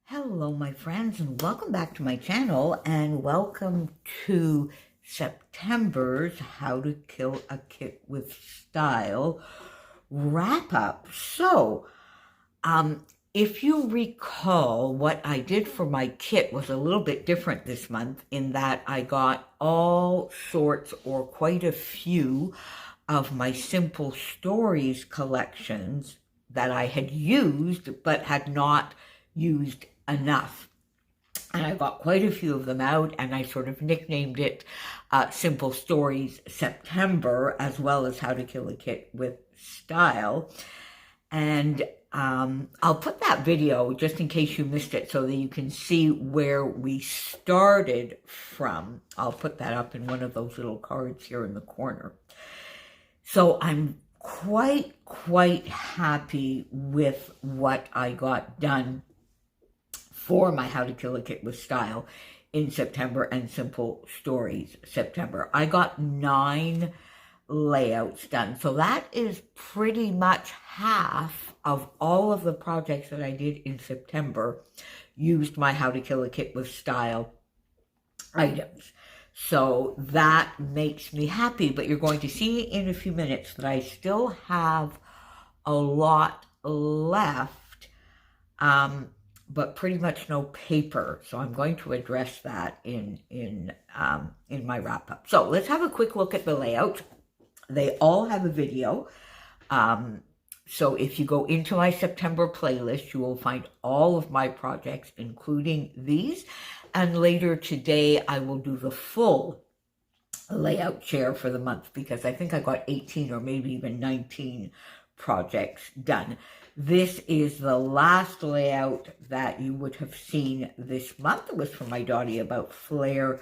Hello, my friends, and welcome back to my channel, and welcome to September's How to Kill a Kit with Style wrap-up. So, if you recall, what I did for my kit was a little bit different this month in that I got all sorts or quite a few of my Simple Stories collections that I had used but had not used enough. And I got quite a few of them out, and I sort of nicknamed it Simple Stories September, as well as How to Kill a Kit with Style. And I'll put that video just in case you missed it so that you can see where we started from. I'll put that up in one of those little cards here in the corner. So I'm quite happy with what I got done for my How to Kill a Kit with Style in September and Simple Stories September. I got 9 layouts done. So that is pretty much half of all of the projects that I did in September used my How to Kill a Kit with Style items. So that makes me happy, but you're going to see in a few minutes that I still have a lot left, but pretty much no paper. So I'm going to address that in my wrap up. So let's have a quick look at the layout. They all have a video. So if you go into my September playlist, you will find all of my projects, including these. And later today, I will do the full layout share for the month because I think I got 18 or maybe even 19 projects done. This is the last layout that you would have seen this month. It was from my Dottie About Flair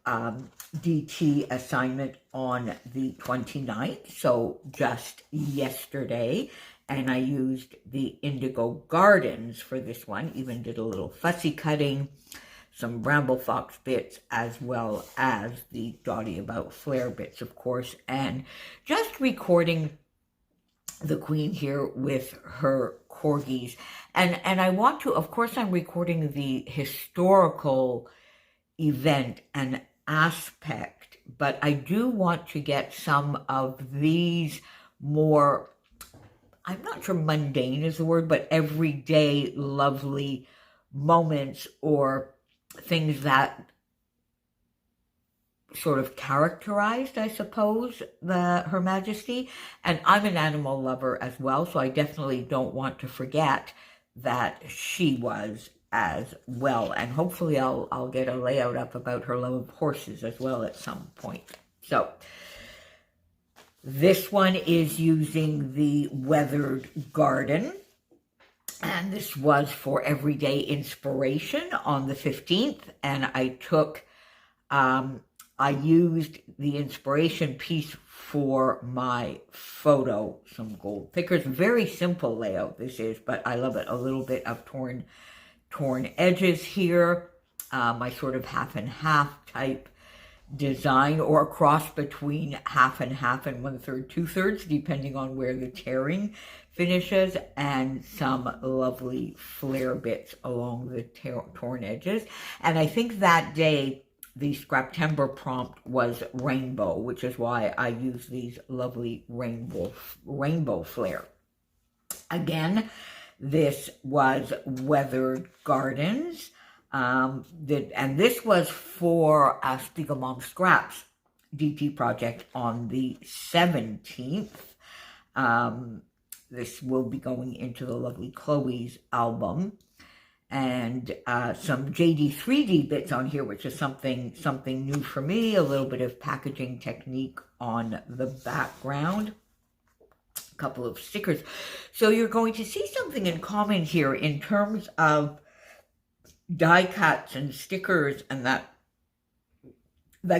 DT assignment on the 29th, so just yesterday. And I used the Indigo Gardens for this one, even did a little fussy cutting, some Bramble Fox bits, as well as the Dottie About Flair bits, of course, and just recording the Queen here with her corgis. And I want to, of course, I'm recording the historical event and aspect, but I do want to get some of these more, I'm not sure mundane is the word, but everyday lovely moments or things that sort of characterized, I suppose, Her Majesty. And I'm an animal lover as well, so I definitely don't want to forget that she was as well. And hopefully I'll get a layout up about her love of horses as well at some point. So this one is using the Weathered Garden. And this was for Everyday Inspiration on the 15th. And I took, I used the inspiration piece for my photo, some gold thickers. Very simple layout this is, but I love it. A little bit of torn edges here. My sort of half and half type design, or a cross between half and half and 1/3, 2/3, depending on where the tearing finishes, and some lovely flare bits along the torn edges. And I think that day the Scraptember prompt was rainbow, which is why I use these lovely rainbow flare. Again, this was Weathered Gardens. And this was for Stiga Mom Scraps DT project on the 17th. This will be going into the lovely Chloe's album. And some JD 3D bits on here, which is something new for me. A little bit of packaging technique on the background. A couple of stickers. So you're going to see something in common here in terms of die cuts and stickers and that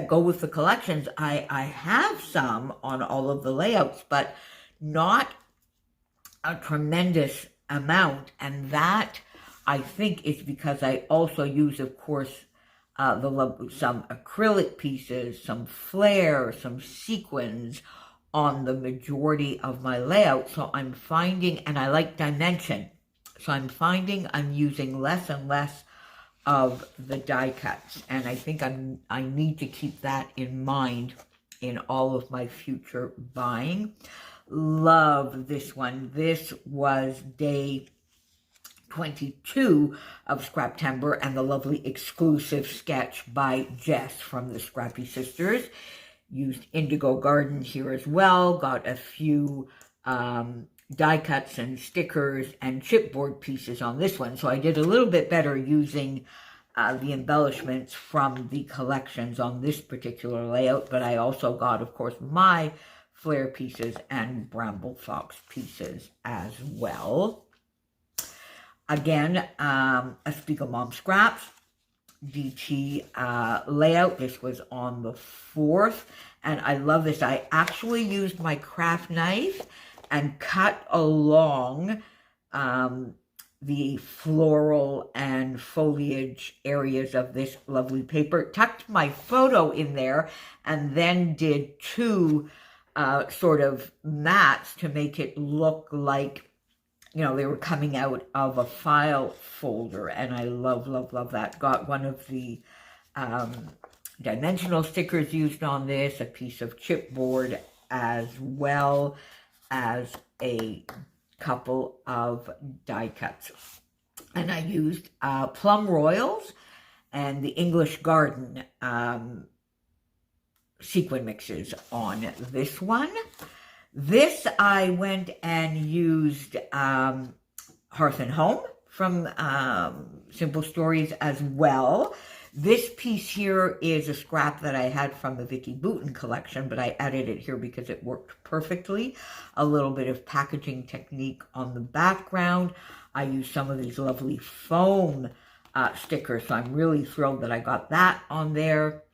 go with the collections. I have some on all of the layouts, but not a tremendous amount, and that I think is because I also use, of course, some acrylic pieces, some flare, some sequins on the majority of my layout. So I'm finding, and I like dimension. So I'm finding I'm using less and less of the die cuts, and I think I need to keep that in mind in all of my future buying. Love this one. This was day 22 of Scraptember, and the lovely exclusive sketch by Jess from the Scrappy Sisters. Used Indigo Garden here as well. Got a few die cuts and stickers and chipboard pieces on this one. So I did a little bit better using the embellishments from the collections on this particular layout. But I also got, of course, my flare pieces and Bramble Fox pieces as well. Again, a Spiegel Mom Scraps DT layout. This was on the 4th, and I love this. I actually used my craft knife and cut along the floral and foliage areas of this lovely paper, tucked my photo in there, and then did two sort of mats to make it look like, you know, they were coming out of a file folder, and I love, love, love that. Got one of the dimensional stickers used on this, a piece of chipboard, as well as a couple of die cuts. And I used Plum Royals and the English Garden sequin mixes on this one. This I went and used Hearth and Home from Simple Stories as well. This piece here is a scrap that I had from the Vicky Boutin collection, but I added it here because it worked perfectly. A little bit of packaging technique on the background. I used some of these lovely foam stickers, so I'm really thrilled that I got that on there.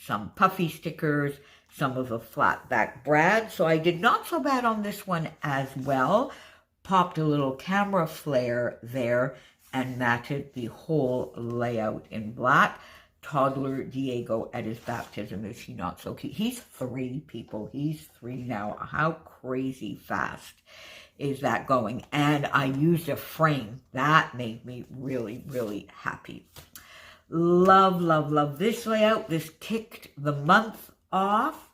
Some puffy stickers, some of the flat back brad. So I did not so bad on this one as well. Popped a little camera flare there and matted the whole layout in black. Toddler Diego at his baptism. Is he not so cute? He's 3, people. He's 3 now. How crazy fast is that going? And I used a frame. That made me really, really happy. Love, love, love this layout. This kicked the month off.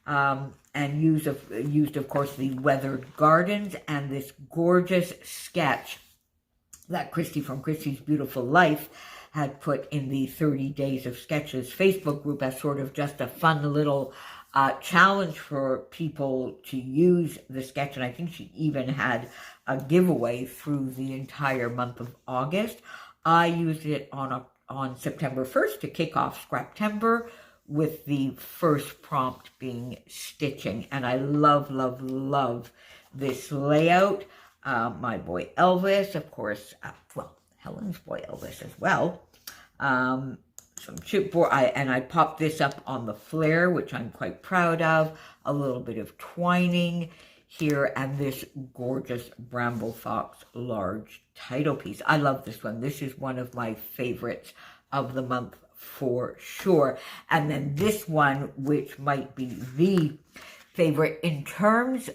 And used, of course, the Weathered Gardens and this gorgeous sketch that Christy from Christy's Beautiful Life had put in the 30 Days of Sketches Facebook group as sort of just a fun little challenge for people to use the sketch. And I think she even had a giveaway through the entire month of August. I used it on September 1st to kick off Scraptember, with the first prompt being stitching. And I love, love, love this layout. My boy Elvis, of course, well, Helen's boy Elvis as well. Some chipboard, and I popped this up on the flare, which I'm quite proud of. A little bit of twining here, and this gorgeous Bramble Fox large title piece. I love this one. This is one of my favorites of the month for sure. And then this one, which might be the favorite in terms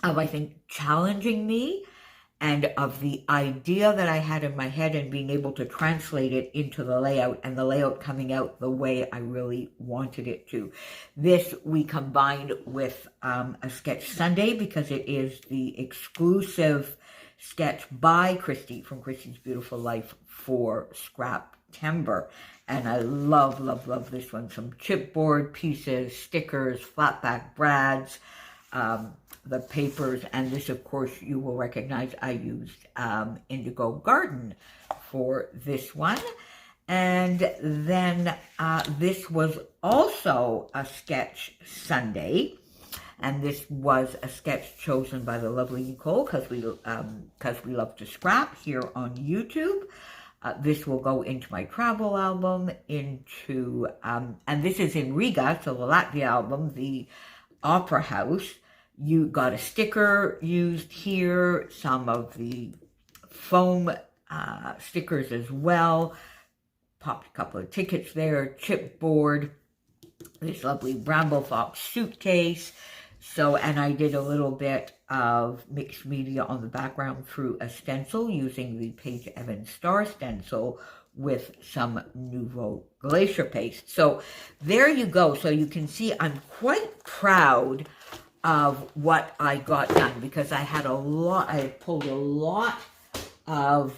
of, I think, challenging me and of the idea that I had in my head and being able to translate it into the layout, and the layout coming out the way I really wanted it to. This we combined with a Sketch Sunday because it is the exclusive sketch by Christy from Christy's Beautiful Life for Scraptember. And I love, love, love this one. Some chipboard pieces, stickers, flat back brads, the papers, and this, of course, you will recognize I used Indigo Garden for this one. And then this was also a Sketch Sunday, and this was a sketch chosen by the lovely Nicole, because we love to scrap here on YouTube. This will go into my travel album, and this is in Riga, so the Latvia album, the Opera House. You got a sticker used here, some of the foam stickers as well. Popped a couple of tickets there, chipboard, this lovely Bramble Fox suitcase, So, and I did a little bit of mixed media on the background through a stencil using the Paige Evans Star stencil with some Nouveau Glacier paste. So there you go. So you can see I'm quite proud of what I got done, because I pulled a lot of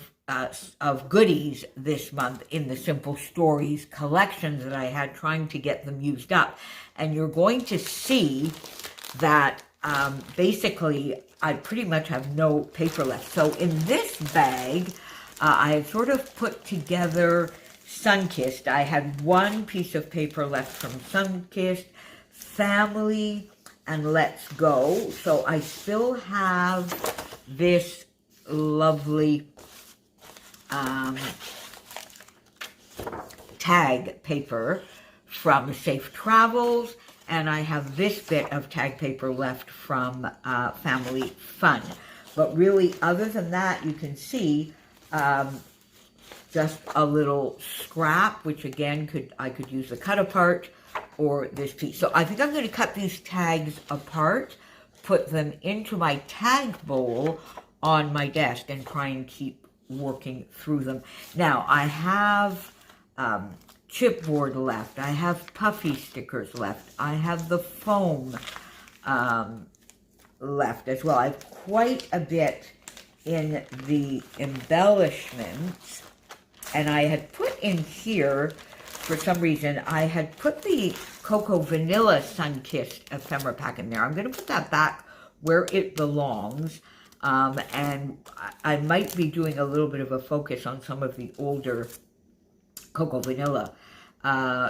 goodies this month in the Simple Stories collections that I had, trying to get them used up. And you're going to see that basically I pretty much have no paper left. So in this bag, I had sort of put together Sunkissed. I had one piece of paper left from Sunkissed, Family, and Let's Go. So I still have this lovely tag paper from Safe Travels, and I have this bit of tag paper left from Family Fun. But really, other than that, you can see just a little scrap, which again, I could use the cut apart or this piece. So I think I'm going to cut these tags apart, put them into my tag bowl on my desk, and try and keep working through them. Now, I have chipboard left. I have puffy stickers left. I have the foam left as well. I have quite a bit in the embellishments, and I had put in here, for some reason, I had put the Cocoa Vanilla Sunkissed ephemera pack in there. I'm going to put that back where it belongs, and I might be doing a little bit of a focus on some of the older Cocoa Vanilla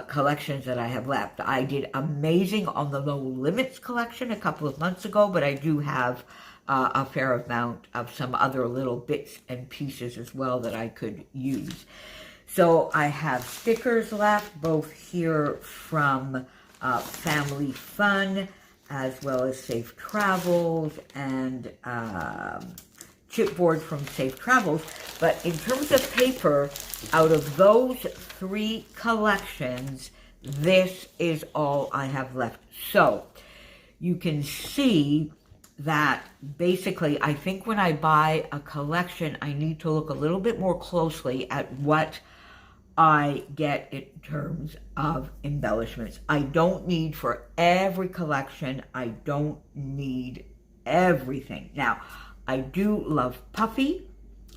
collections that I have left. I did amazing on the No Limits collection a couple of months ago, but I do have a fair amount of some other little bits and pieces as well that I could use. So I have stickers left, both here from Family Fun, as well as Safe Travels, and chipboard from Safe Travels. But in terms of paper, out of those three collections, this is all I have left. So you can see that basically, I think when I buy a collection, I need to look a little bit more closely at what I get in terms of embellishments. I don't need for every collection, I don't need everything. Now, I do love puffy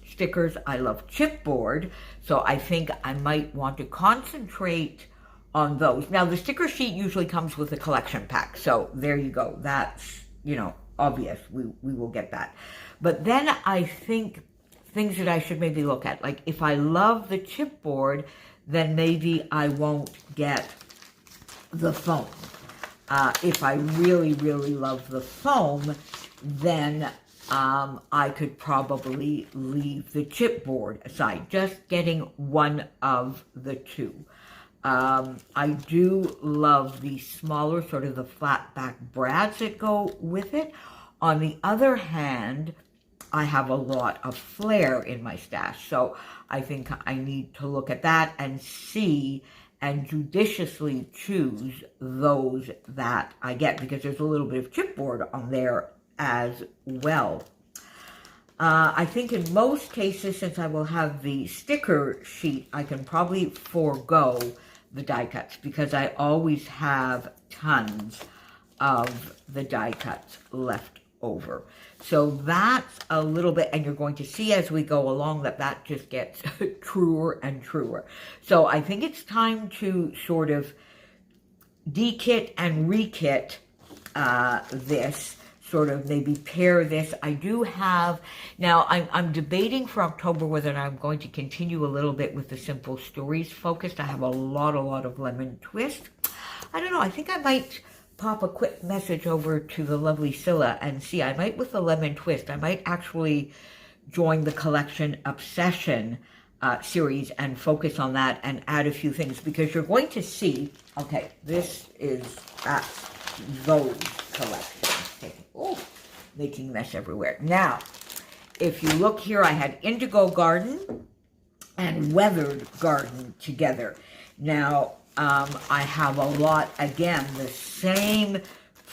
stickers, I love chipboard, so I think I might want to concentrate on those. Now, the sticker sheet usually comes with a collection pack, so there you go. That's, obvious. We will get that. But then I think things that I should maybe look at, like if I love the chipboard, then maybe I won't get the foam. If I really, really love the foam, then I could probably leave the chipboard aside, just getting one of the two. I do love the smaller, sort of the flat back brads that go with it. On the other hand, I have a lot of flair in my stash, so I think I need to look at that and see and judiciously choose those that I get, because there's a little bit of chipboard on there as well. I think in most cases, since I will have the sticker sheet, I can probably forego the die cuts, because I always have tons of the die cuts left over. So that's a little bit, and you're going to see as we go along that just gets truer and truer. So I think it's time to sort of de-kit and re-kit this, sort of maybe pair this. I do have, now I'm debating for October whether I'm going to continue a little bit with the Simple Stories focused. I have a lot of Lemon Twist. I don't know, I think I might pop a quick message over to the lovely Scylla and see. I might, with the Lemon Twist, I might actually join the Collection Obsession series and focus on that and add a few things, because you're going to see, okay, this is those collections. Oh, making mess everywhere. Now, if you look here, I had Indigo Garden and Weathered Garden together. Now, I have a lot, again, the same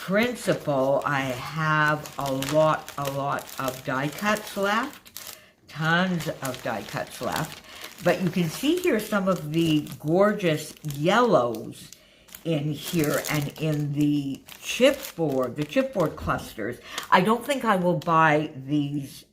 principle, I have a lot of die cuts left, tons of die cuts left. But you can see here some of the gorgeous yellows in here and in the chipboard clusters. I don't think I will buy these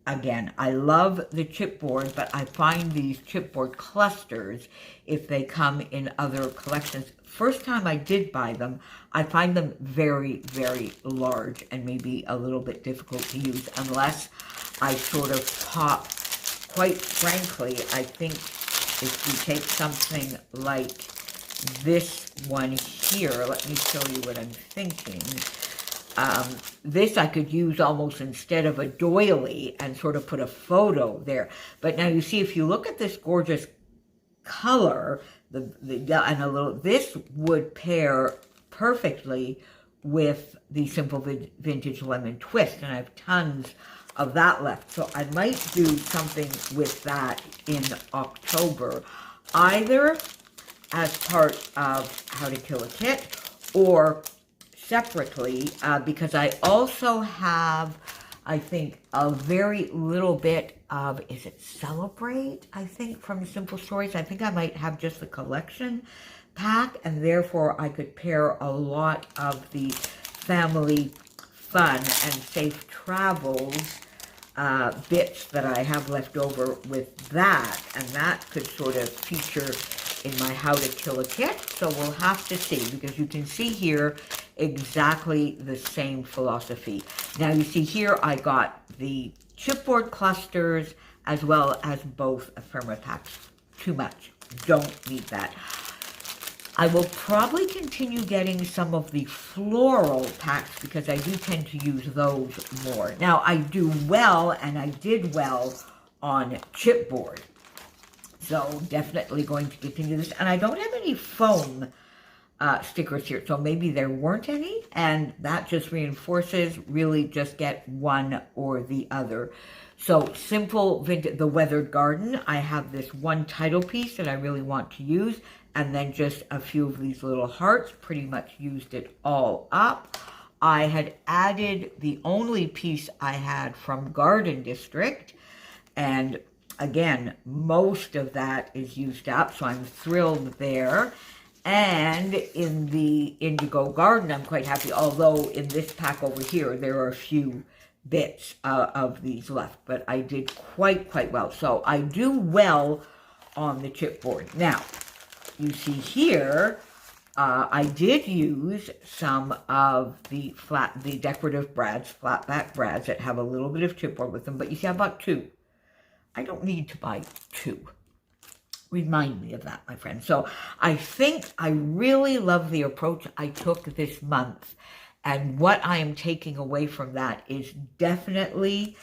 again. I love the chipboard, but I find these chipboard clusters, if they come in other collections, first time I did buy them, I find them very, very large and maybe a little bit difficult to use unless I sort of pop. Quite frankly, I think if you take something like this one here, let me show you what I'm thinking. This I could use almost instead of a doily and sort of put a photo there. But now you see, if you look at this gorgeous color, this would pair perfectly with the Simple Vintage Lemon Twist, and I have tons of that left. So I might do something with that in October, either as part of How to Kill a Kit or separately, because I also have, I think, a very little bit of, is it Celebrate, I think, from Simple Stories. I think I might have just the collection pack, and therefore I could pair a lot of the family fun and safe travels bits that I have left over with that, and that could sort of feature in my How to Kill a Kit. So we'll have to see, because you can see here exactly the same philosophy. Now you see here I got the chipboard clusters as well as both ephemera packs. Too much. Don't need that. I will probably continue getting some of the floral packs because I do tend to use those more. Now, I do well, and I did well on chipboard. So, definitely going to continue this. And I don't have any foam stickers here, so maybe there weren't any, and that just reinforces, really just get one or the other. So, Simple Vintage, the Weathered Garden, I have this one title piece that I really want to use, and then just a few of these little hearts, pretty much used it all up. I had added the only piece I had from Garden District, and again, most of that is used up, so I'm thrilled there. And in the Indigo Garden, I'm quite happy, although in this pack over here, there are a few bits of these left, but I did quite well. So I do well on the chipboard. Now, you see here, I did use some of the decorative brads, flat-back brads that have a little bit of chipboard with them, but you see I bought two. I don't need to buy two. Remind me of that, my friend. So I think I really love the approach I took this month. And what I am taking away from that is definitely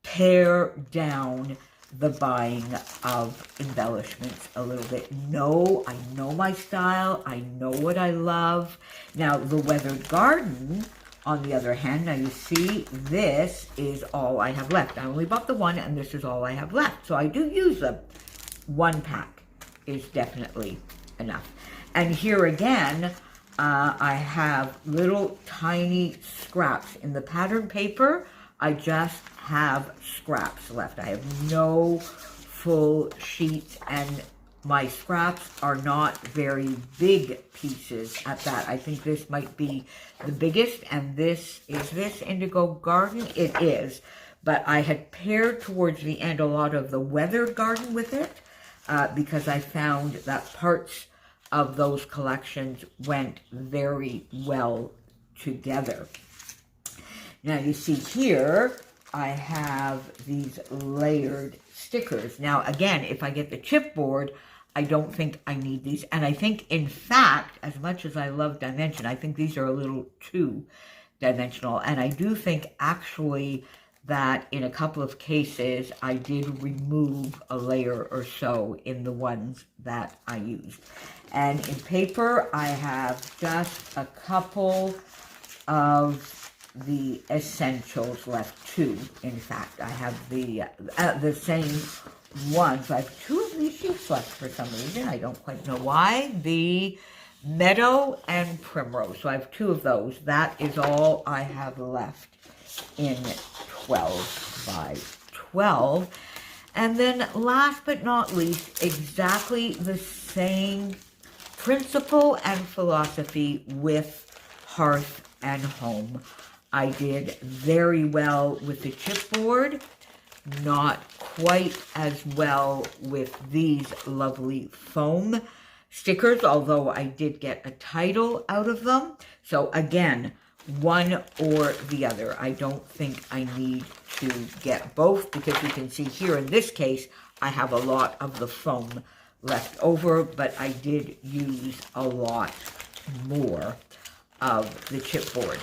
pare down the buying of embellishments a little bit. No, I know my style. I know what I love. Now, the Weathered Garden, on the other hand, now you see, this is all I have left. I only bought the one, and this is all I have left. So I do use them. One pack is definitely enough. And here again, I have little tiny scraps. In the pattern paper, I just have scraps left. I have no full sheets, and my scraps are not very big pieces at that. I think this might be the biggest, and this Indigo Garden? It is. But I had paired towards the end a lot of the Weathered Garden with it, because I found that parts of those collections went very well together. Now you see here, I have these layered stickers. Now again, if I get the chipboard, I don't think I need these. And I think, in fact, as much as I love dimension, I think these are a little too dimensional. And I do think, actually, that in a couple of cases, I did remove a layer or so in the ones that I used. And in paper, I have just a couple of the essentials left, too. In fact, I have the same ones. I have two of these sheets left for some reason. I don't quite know why. The Meadow and Primrose. So I have 2 of those. That is all I have left in 12 by 12. And then last but not least, exactly the same principle and philosophy with Hearth and Home. I did very well with the chipboard, not quite as well with these lovely foam stickers, although I did get a title out of them. So again, one or the other. I don't think I need to get both, because you can see here in this case, I have a lot of the foam left over, but I did use a lot more of the chipboard.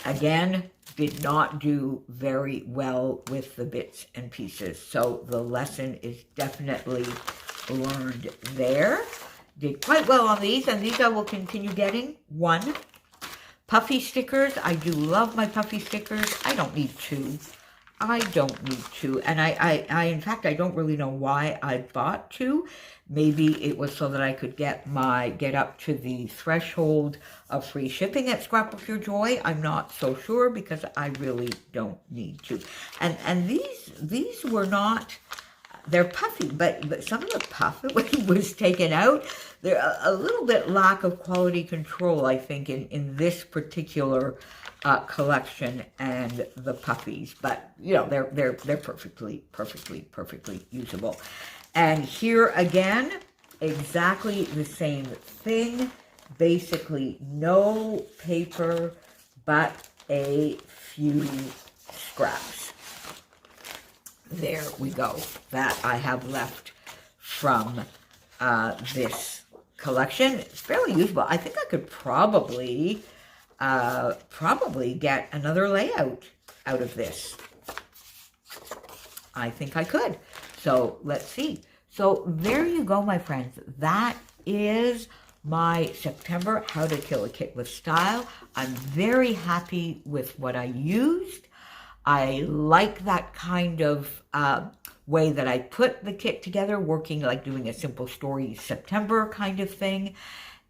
Again, did not do very well with the bits and pieces, so the lesson is definitely learned there. Did quite well on these, and these I will continue getting. 1. Puffy stickers. I do love my puffy stickers. I don't need 2. I don't need 2. And I in fact, I don't really know why I bought 2. Maybe it was so that I could get up to the threshold of free shipping at Scrapbook Your Joy. I'm not so sure, because I really don't need 2. And these were not, they're puffy, but some of the puff was taken out. They're a little bit lack of quality control, I think, in this particular collection and the puffies. But you know, they're perfectly usable. And here again, exactly the same thing. Basically, no paper, but a few scraps. There we go. That I have left from this collection. It's fairly usable. I think I could probably get another layout out of this. I think I could. So let's see. So there you go, my friends. That is my September How to Kill a Kit with Style. I'm very happy with what I used. I like that kind of way that I put the kit together, working like doing a simple story September kind of thing.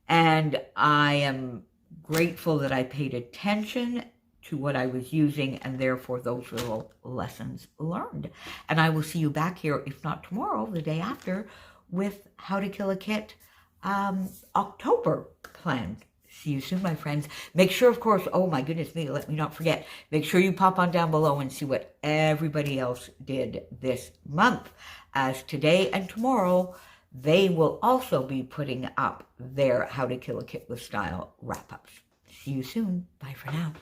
And I am grateful that I paid attention to what I was using, and therefore those little lessons learned. And I will see you back here, if not tomorrow, the day after, with How to Kill a Kit October planned. See you soon, my friends. Make sure, of course, oh my goodness me, let me not forget, make sure you pop on down below and see what everybody else did this month, as today and tomorrow they will also be putting up their How to Kill a Kit with Style wrap-ups. See you soon. Bye for now.